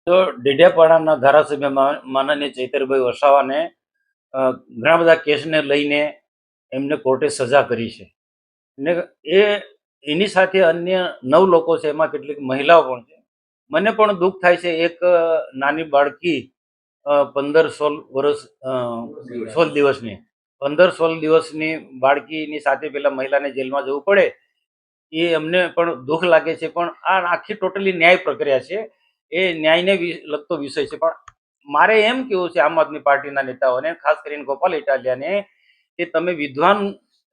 તો ડેડિયાપાડાના ધારાસભ્ય માનનીય ચૈતરભાઈ વસાવાને ઘણા બધા કેસને લઈને એમને કોર્ટે સજા કરી છે ને એ એની સાથે અન્ય 9 લોકો છે, એમાં કેટલીક મહિલાઓ પણ છે. મને પણ દુઃખ થાય છે. એક નાની બાળકી 15-16 વર્ષ 16 દિવસની 15-16 દિવસની બાળકીની સાથે પેલા મહિલાને જેલમાં જવું પડે એ અમને પણ દુઃખ લાગે છે. પણ આ આખી ટોટલી ન્યાય પ્રક્રિયા છે, એ ન્યાયને લગતો વિષય છે. પણ મારે એમ કેવું છે આમ આદમી પાર્ટીના નેતાઓને, ખાસ કરીને ગોપાલ ઇટાલિયાને, કે તમે વિદ્વાન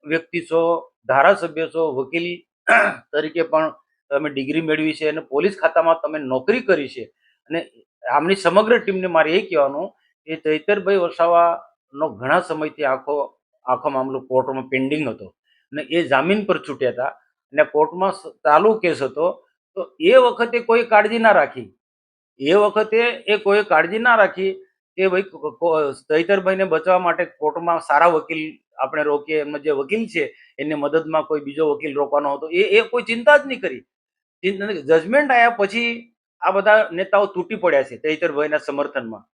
વ્યક્તિ છો, ધારાસભ્ય છો, વકીલ તરીકે પણ તમે ડિગ્રી મેળવી છે અને પોલીસ ખાતામાં તમે નોકરી કરી છે. અને આમની સમગ્ર ટીમને મારે એ કહેવાનું કે ચૈતરભાઈ વસાવાનો ઘણા સમયથી આખો મામલો કોર્ટમાં પેન્ડિંગ હતો અને એ જામીન પર છૂટ્યા હતા અને કોર્ટમાં ચાલુ કેસ હતો. તો એ વખતે કોઈ કાળજી ના રાખી કોઈ કાળજી ના રાખી કે ભાઈ ચૈતરભાઈને બચાવવા માટે કોર્ટમાં સારા વકીલ આપણે રોકીએ. એમનો જે વકીલ છે એની મદદમાં કોઈ બીજો વકીલ રોકવાનો હતો, એ કોઈ ચિંતા જ નહીં કરી. જજમેન્ટ આવ્યા પછી આ બધા નેતાઓ તૂટી પડ્યા છે ચૈતરભાઈના સમર્થનમાં.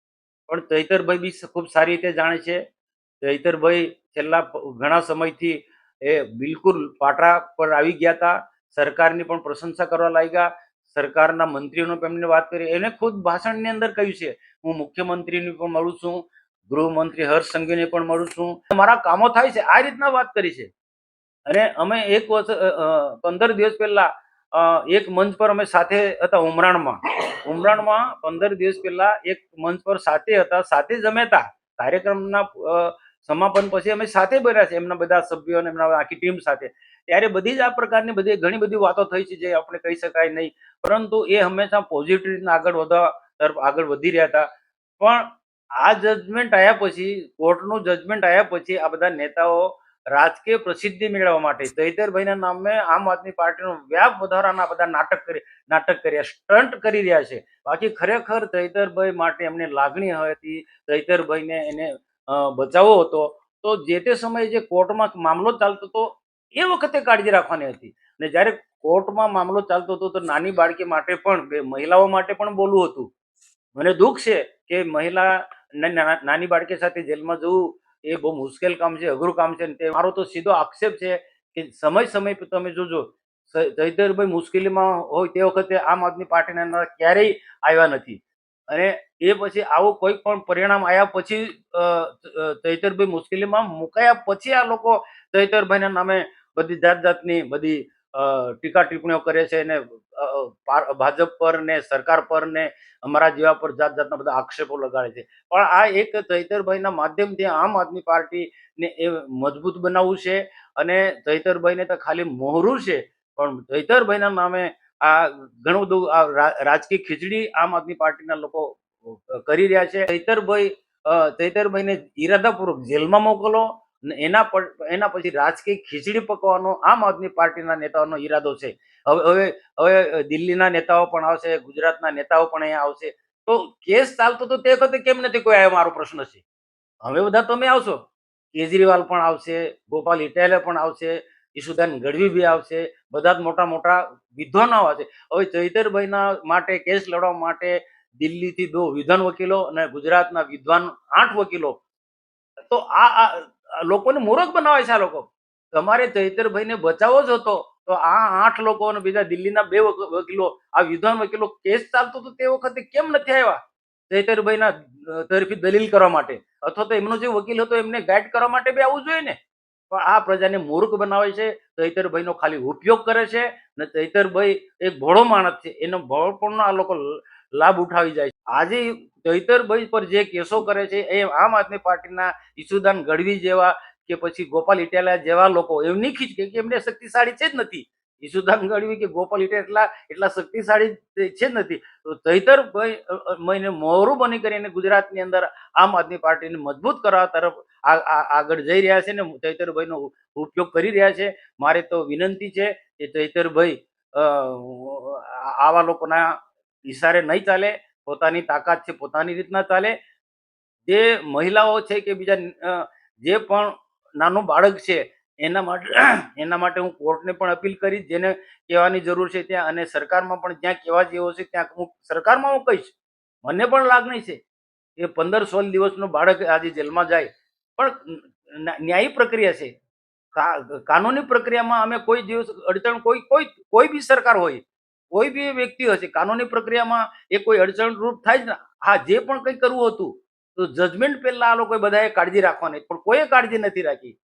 પણ ચૈતરભાઈ બી ખૂબ સારી રીતે જાણે છે. ચૈતરભાઈ છેલ્લા ઘણા સમયથી એ બિલકુલ પાટા પર આવી ગયા હતા. સરકારની પણ પ્રશંસા કરવા લાગ્યા. સરકારના મંત્રીઓનો એમને વાત કરી. એને ખુદ ભાષણની અંદર કહ્યું છે, હું મુખ્યમંત્રીને પણ મળું છું, ગૃહમંત્રી હર્ષ સંઘવીને પણ મળું છું, મારા કામો થાય છે, આ રીતના વાત કરી છે. અને અમે 15 દિવસ પહેલા એક મંચ પર અમે સાથે હતા ઉમરાણમાં 15 દિવસ પહેલા એક મંચ પર સાથે હતા, સાથે જ અમે હતા. કાર્યક્રમના સમાપન પછી અમે સાથે બન્યા છે, એમના બધા સભ્યો અને એમના આખી ટીમ સાથે. ત્યારે બધી જ આ પ્રકારની ઘણી બધી વાતો થઈ છે જે આપણે કહી શકાય નહીં, પરંતુ એ હંમેશા પોઝિટિવ રીતના આગળ વધી રહ્યા હતા. પણ આ જજમેન્ટ આવ્યા પછી, કોર્ટનું જજમેન્ટ આવ્યા પછી, આ બધા નેતાઓ રાજકીય પ્રસિદ્ધિ મેળવવા માટે ચૈતરભાઈના નામે આમ આદમી પાર્ટીનો વ્યાપ વધારાના બધા નાટક કર્યા, સ્ટન્ટ કરી રહ્યા છે. બાકી ખરેખર ચૈતરભાઈ માટે એમને લાગણી હતી, ચૈતરભાઈને એને બચાવવો હતો. તો જે તે સમયે જે કોર્ટમાં મામલો ચાલતો હતો એ વખતે કાળજી રાખવાની હતી. અને જ્યારે કોર્ટમાં મામલો ચાલતો હતો તો નાની બાળકી માટે પણ, મહિલાઓ માટે પણ બોલવું હતું. મને દુઃખ છે કે નાની બાળકી સાથે જેલમાં જવું એ બહુ મુશ્કેલ કામ છે, અઘરું કામ છે. મારો તો સીધો આક્ષેપ છે કે સમય પર તમે જોજો, ચૈતરભાઈ મુશ્કેલીમાં હોય તે વખતે આમ આદમી પાર્ટીના ક્યારેય આવ્યા નથી. અને એ પછી આવું કોઈ પણ પરિણામ આવ્યા પછી, ચૈતરભાઈ મુશ્કેલીમાં મુકાયા પછી આ લોકો ચૈતરભાઈના નામે બધી જાતની બધી ટીકા ટિપ્પણીઓ કરે છે ને ભાજપ પર ને સરકાર પર ને અમારા જેવા પર જાતના બધા આક્ષેપો લગાડે છે. પણ આ એક ચૈતરભાઈના માધ્યમથી આમ આદમી પાર્ટીને એ મજબૂત બનાવવું છે. અને ચૈતરભાઈને તો ખાલી મોહરું છે, પણ ચૈતરભાઈના નામે આ ઘણું બધું રાજકીય ખીચડી આમ આદમી પાર્ટીના લોકો કરી રહ્યા છે. ચૈતરભાઈને ઈરાદાપૂર્વક જેલમાં મોકલો ને એના પછી રાજકીય ખીચડી પકવાનો આમ આદમી પાર્ટીના નેતાઓનો ઈરાદો છે. હવે દિલ્હીના નેતાઓ પણ આવશે, ગુજરાતના નેતાઓ પણ અહીંયા આવશે. તો કેસ ચાલતો તો તે વખતે કેમ નથી કોઈ આવ્યો, મારો પ્રશ્ન છે. હવે બધા તમે આવશો, કેજરીવાલ પણ આવશે, ગોપાલ ઇટાલિયા પણ આવશે, ઈશુદાન ગઢવી બી આવશે, બધા જ મોટા મોટા વિદ્વાનો આવશે. હવે ચૈતરભાઈના માટે કેસ લડવા માટે દિલ્હીથી 2 વિદ્વાન વકીલો અને ગુજરાતના વિદ્વાન 8 વકીલો. તો આ લોકોને મૂર્ખ બનાવે છે. આ લોકો, તમારે ચૈતરભાઈને બચાવવો જ હતો તો આ 8 લોકો અને બીજા દિલ્હીના 2 વકીલો, આ વિદ્વાન વકીલો, કેસ ચાલતો તો તે વખતે કેમ નથી આવ્યા ચૈતરભાઈના તરફી દલીલ કરવા માટે? અથવા તો એમનો જે વકીલ હતો એમને ગાઈડ કરવા માટે બી આવવું જોઈએ ને. પણ આ પ્રજાને મૂર્ખ બનાવે છે, ચૈતરભાઈનો ખાલી ઉપયોગ કરે છે. અને ચૈતરભાઈ એક ભોળો માણસ છે, એનો ભોળપણનો આ લોકો લાભ ઉઠાવી જાય છે. આજે ચૈતરભાઈ પર જે કેસો કરે છે એ આમ આદમી પાર્ટીના ઈશુદાન ગઢવી જેવા કે પછી ગોપાલ ઇટાલિયા જેવા લોકો એમની ખીચ કે એમને શક્તિશાળી છે જ નથી. ઈશુદાન ગઢવી કે ગોપાલ ઇટાલિયા એટલા શક્તિશાળી છે જ નથી. તો ચૈતરભાઈ મોહરું બની કરીને ગુજરાતની અંદર આમ આદમી પાર્ટીને મજબૂત કરવા તરફ આગળ જઈ રહ્યા છે ને ચૈતરભાઈનો ઉપયોગ કરી રહ્યા છે. મારે તો વિનંતી છે કે ચૈતરભાઈ આવા લોકોના ઈશારે નહીં ચાલે, પોતાની તાકાત છે પોતાની રીતના ચાલે. જે મહિલાઓ છે કે બીજા જે પણ નાનું બાળક છે એના માટે હું કોર્ટને પણ અપીલ કરીશ, જેને કહેવાની જરૂર છે ત્યાં, અને સરકારમાં પણ જ્યાં કહેવા જેવો છે ત્યાં સરકારમાં હું કહીશ મને પણ લાગણી છે એ 15-16 દિવસનું બાળક આજે જેલમાં જાય, પણ ન્યાયી પ્રક્રિયા છે. કાનૂની પ્રક્રિયામાં અમે કોઈ દિવસ અડચણ, કોઈ કોઈ કોઈ બી સરકાર હોય, કોઈ બી વ્યક્તિ હશે, કાનૂની પ્રક્રિયામાં એ કોઈ અડચણરૂપ થાય જ ને. હા, જે પણ કંઈ કરવું હતું તો જજમેન્ટ પહેલા આ લોકોએ બધાએ કાળજી રાખવાની, પણ કોઈએ કાળજી નથી રાખી.